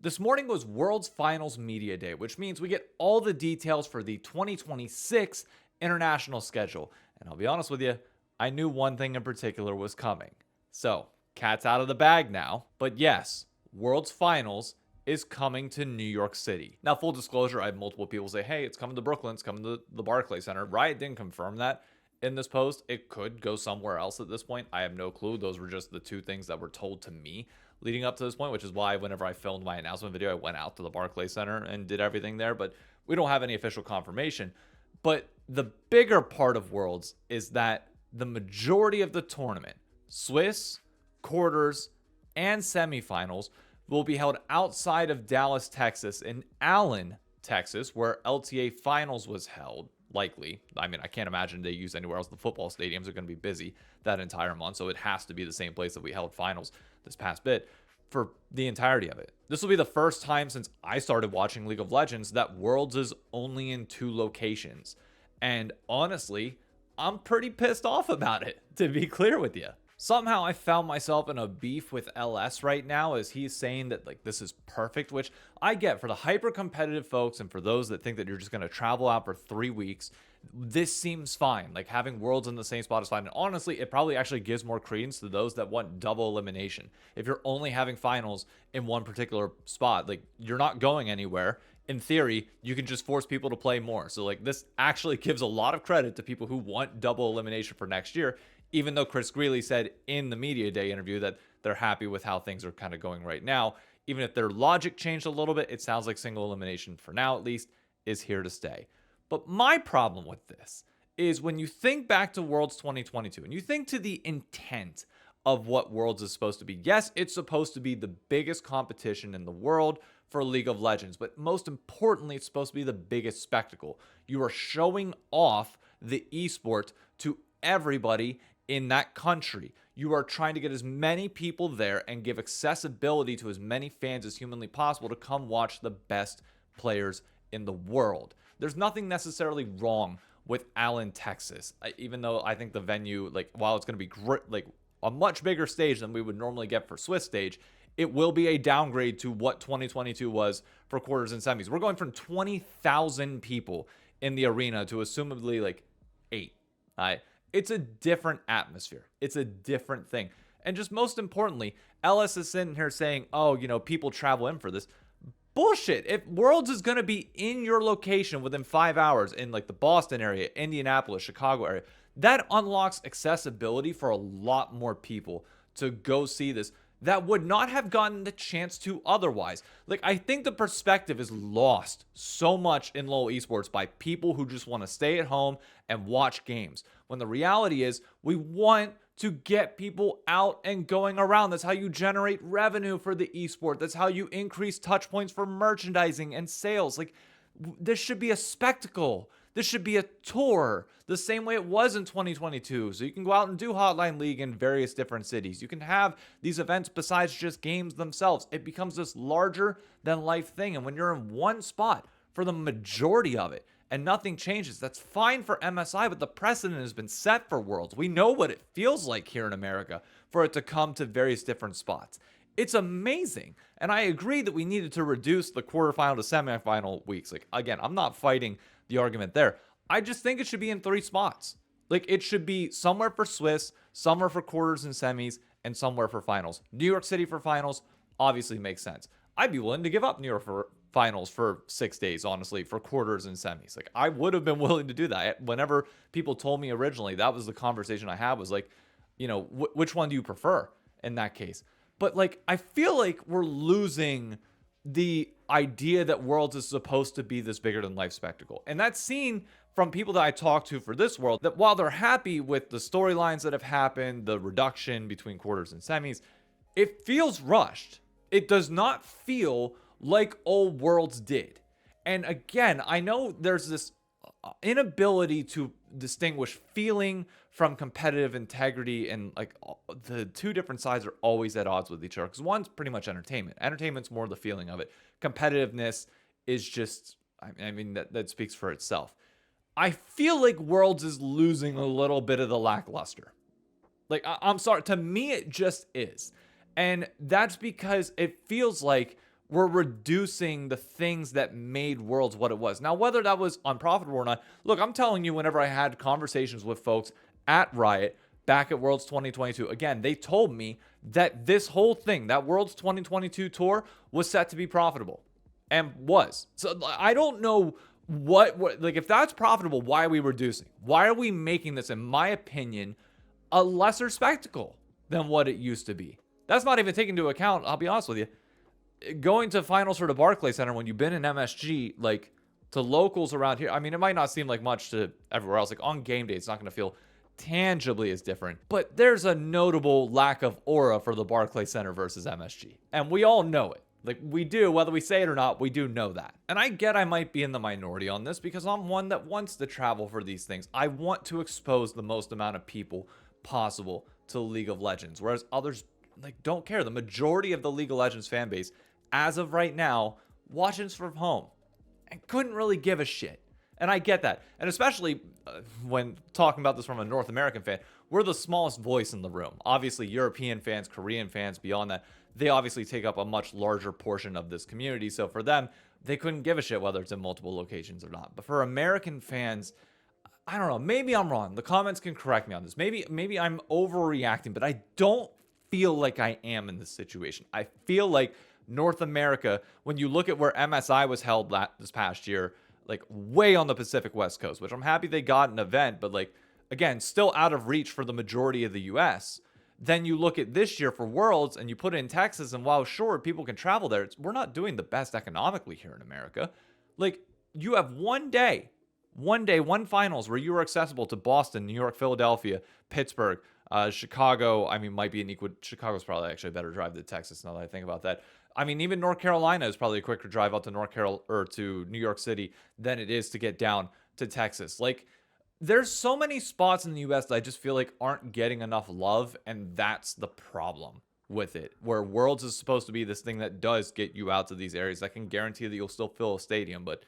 This morning was World's Finals Media Day, which means we get all the details for the 2026 international schedule. And I'll be honest with you, I knew one thing in particular was coming. So, cat's out of the bag now. But yes, World's Finals is coming to New York City. Now, full disclosure, I had multiple people say, hey, it's coming to Brooklyn, it's coming to the Barclays Center. Riot didn't confirm that in this post. It could go somewhere else at this point. I have no clue. Those were just the two things that were told to me leading up to this point, which is why whenever I filmed my announcement video, I went out to the Barclays Center and did everything there. But we don't have any official confirmation. But the bigger part of Worlds is that the majority of the tournament, Swiss, quarters, and semifinals, will be held outside of Dallas, Texas, in Allen, Texas, where LTA Finals was held, likely. I mean, I can't imagine they use anywhere else. The football stadiums are going to be busy that entire month, so it has to be the same place that we held finals this past bit for the entirety of it. This will be the first time since I started watching League of Legends that Worlds is only in 2 locations. And honestly, I'm pretty pissed off about it, to be clear with you. Somehow I found myself in a beef with LS right now as he's saying that like this is perfect, which I get for the hyper competitive folks and for those that think that you're just going to travel out for 3 weeks. This seems fine. Like having Worlds in the same spot is fine. And honestly, it probably actually gives more credence to those that want double elimination. If you're only having finals in one particular spot, like you're not going anywhere. In theory, you can just force people to play more. So like this actually gives a lot of credit to people who want double elimination for next year, even though Chris Greeley said in the media day interview that they're happy with how things are kind of going right now. Even if their logic changed a little bit, it sounds like single elimination for now at least is here to stay. But my problem with this is when you think back to Worlds 2022 and you think to the intent of what Worlds is supposed to be. Yes, it's supposed to be the biggest competition in the world for League of Legends, but most importantly, it's supposed to be the biggest spectacle. You are showing off the esport to everybody in that country. You are trying to get as many people there and give accessibility to as many fans as humanly possible to come watch the best players in the world. There's nothing necessarily wrong with Allen, Texas, even though I think the venue, like while it's going to be great, like a much bigger stage than we would normally get for Swiss stage, it will be a downgrade to what 2022 was for quarters and semis. We're going from 20,000 people in the arena to assumably like 8. It's a different atmosphere. It's a different thing. And just most importantly, LS is sitting here saying, oh, you know, people travel in for this. Bullshit. If Worlds is going to be in your location within 5 hours in like the Boston area, Indianapolis, Chicago area, that unlocks accessibility for a lot more people to go see this that would not have gotten the chance to otherwise. Like, I think the perspective is lost so much in LoL esports by people who just want to stay at home and watch games. When the reality is, we want to get people out and going around. That's how you generate revenue for the esport. That's how you increase touch points for merchandising and sales. Like, this should be a spectacle. This should be a tour, the same way it was in 2022. So you can go out and do Hotline League in various different cities. You can have these events besides just games themselves. It becomes this larger than life thing. And when you're in one spot for the majority of it and nothing changes, that's fine for MSI, but the precedent has been set for Worlds. We know what it feels like here in America for it to come to various different spots. It's amazing. And I agree that we needed to reduce the quarterfinal to semifinal weeks. Like, again, I'm not fighting the argument there. I just think it should be in 3 spots. Like, it should be somewhere for Swiss, somewhere for quarters and semis, and somewhere for finals. New York City for finals obviously makes sense. I'd be willing to give up New York for finals for 6 days, honestly, for quarters and semis. Like, I would have been willing to do that. Whenever people told me originally, that was the conversation I had, was like, you know, which one do you prefer in that case? But like, I feel like we're losing the idea that Worlds is supposed to be this bigger than life spectacle. And that's seen from people that I talk to for this World, that while they're happy with the storylines that have happened, the reduction between quarters and semis, it feels rushed. It does not feel like old Worlds did. And again, I know there's this inability to distinguish feeling from competitive integrity, and like the two different sides are always at odds with each other, because one's pretty much entertainment's more the feeling of it. Competitiveness is just, I mean, that speaks for itself. I feel like Worlds is losing a little bit of the lackluster. Like, I'm sorry, to me it just is. And that's because it feels like we're reducing the things that made Worlds what it was. Now, whether that was unprofitable or not, look, I'm telling you, whenever I had conversations with folks at Riot back at Worlds 2022, again, they told me that this whole thing, that Worlds 2022 tour, was set to be profitable and was. So I don't know what like if that's profitable, why are we reducing? Why are we making this, in my opinion, a lesser spectacle than what it used to be? That's not even taking into account, I'll be honest with you, going to finals for the Barclays Center when you've been in MSG, like to locals around here. I mean, it might not seem like much to everywhere else. Like on game day, it's not going to feel tangibly as different, but there's a notable lack of aura for the Barclays Center versus MSG. And we all know it. Like we do, whether we say it or not, we do know that. And I get I might be in the minority on this because I'm one that wants to travel for these things. I want to expose the most amount of people possible to League of Legends, whereas others like don't care. The majority of the League of Legends fan base, as of right now, watches from home and couldn't really give a shit. And I get that. And especially when talking about this from a North American fan, we're the smallest voice in the room. Obviously, European fans, Korean fans, beyond that, they obviously take up a much larger portion of this community. So for them, they couldn't give a shit whether it's in multiple locations or not. But for American fans, I don't know. Maybe I'm wrong. The comments can correct me on this. Maybe I'm overreacting, but I don't feel like I am in this situation. I feel like North America, when you look at where MSI was held this past year, like way on the Pacific West Coast, which I'm happy they got an event, but like, again, still out of reach for the majority of the US. Then you look at this year for Worlds and you put it in Texas, and while sure, people can travel there, we're not doing the best economically here in America. Like, you have one one finals where you are accessible to Boston, New York, Philadelphia, Pittsburgh, Chicago. I mean, might be an equal. Chicago's probably actually a better drive to Texas now that I think about that. I mean, even North Carolina is probably a quicker drive out to to New York City than it is to get down to Texas. Like, there's so many spots in the US that I just feel like aren't getting enough love, and that's the problem with it. Where Worlds is supposed to be this thing that does get you out to these areas that can guarantee that you'll still fill a stadium, but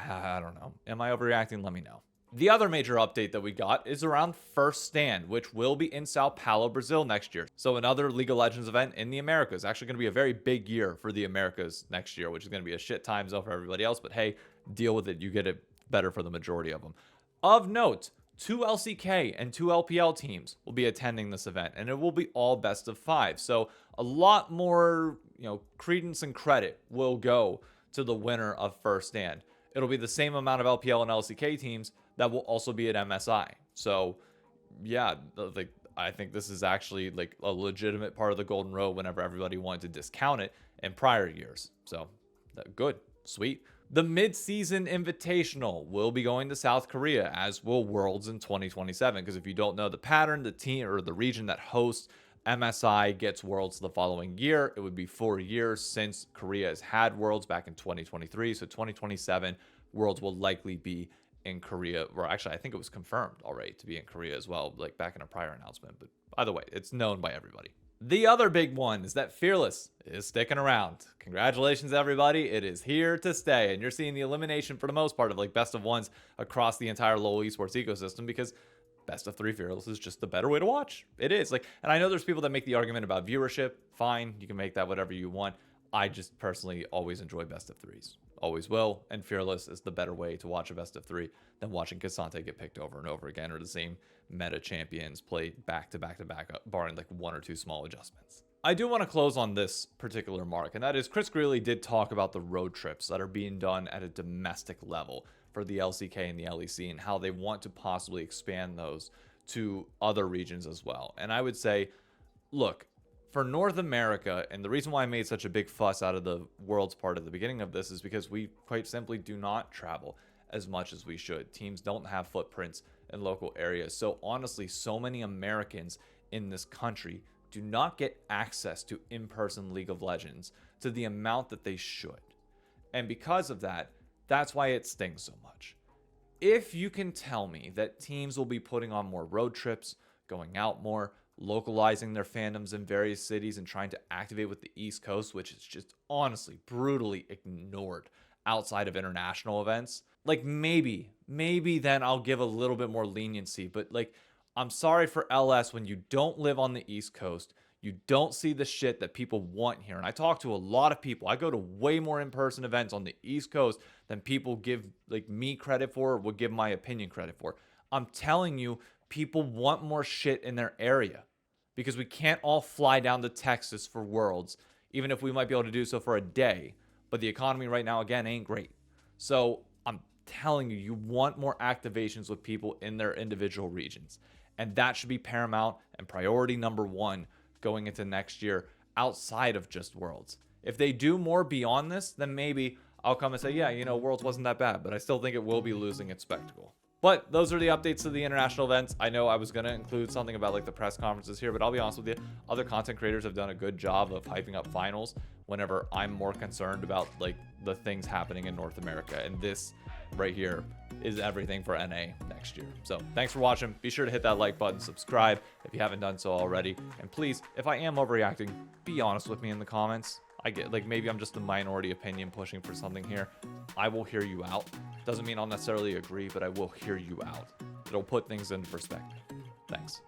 I don't know. Am I overreacting? Let me know. The other major update that we got is around First Stand, which will be in Sao Paulo, Brazil next year. So another League of Legends event in the Americas. Actually going to be a very big year for the Americas next year, which is going to be a shit time zone for everybody else. But hey, deal with it. You get it better for the majority of them. Of note, 2 LCK and 2 LPL teams will be attending this event, and it will be all best of 5. So a lot more, credence and credit will go to the winner of First Stand. It'll be the same amount of LPL and LCK teams that will also be at MSI. So, yeah, I think this is actually like a legitimate part of the Golden Road whenever everybody wanted to discount it in prior years. So, good, sweet. The mid-season invitational will be going to South Korea, as will Worlds in 2027. Because if you don't know the pattern, the team or the region that hosts MSI gets Worlds the following year. It would be 4 years since Korea has had Worlds back in 2023. So 2027, Worlds will likely be in Korea. Or actually, I think it was confirmed already to be in Korea as well, like back in a prior announcement. But either way, it's known by everybody. The other big one is that Fearless is sticking around. Congratulations, everybody. It is here to stay. And you're seeing the elimination for the most part of like best of ones across the entire LoL esports ecosystem, because best of 3 Fearless is just the better way to watch. It is. Like, and I know there's people that make the argument about viewership. Fine, you can make that whatever you want. I just personally always enjoy best of 3s. Always will. And Fearless is the better way to watch a best of 3 than watching Cassante get picked over and over again, or the same meta champions played back to back to back, barring like 1 or 2 small adjustments. I do want to close on this particular mark, and that is Chris Greeley did talk about the road trips that are being done at a domestic level for the LCK and the LEC, and how they want to possibly expand those to other regions as well. And I would say, look, for North America, and the reason why I made such a big fuss out of the Worlds part at the beginning of this is because we quite simply do not travel as much as we should. Teams don't have footprints in local areas. So honestly, so many Americans in this country do not get access to in-person League of Legends to the amount that they should. And because of that, that's why it stings so much. If you can tell me that teams will be putting on more road trips, going out more, localizing their fandoms in various cities, and trying to activate with the East Coast, which is just honestly brutally ignored outside of international events, like maybe then I'll give a little bit more leniency. But like, I'm sorry for LS, when you don't live on the East Coast, You don't see the shit that people want here. And I talk to a lot of people. I go to way more in-person events on the East Coast than people give like me credit for or would give my opinion credit for. I'm telling you, people want more shit in their area because we can't all fly down to Texas for Worlds, even if we might be able to do so for a day. But the economy right now, again, ain't great. So I'm telling you, you want more activations with people in their individual regions. And that should be paramount and priority number one going into next year outside of just Worlds. If they do more beyond this, then maybe I'll come and say, yeah, you know, Worlds wasn't that bad, but I still think it will be losing its spectacle. But those are the updates to the international events. I know I was going to include something about like the press conferences here, but I'll be honest with you, other content creators have done a good job of hyping up finals whenever I'm more concerned about like the things happening in North America. And this right here is everything for NA next year. So thanks for watching. Be sure to hit that like button, subscribe if you haven't done so already. And please, if I am overreacting, be honest with me in the comments. I get like maybe I'm just a minority opinion pushing for something here. I will hear you out. Doesn't mean I'll necessarily agree, but I will hear you out. It'll put things into perspective. Thanks.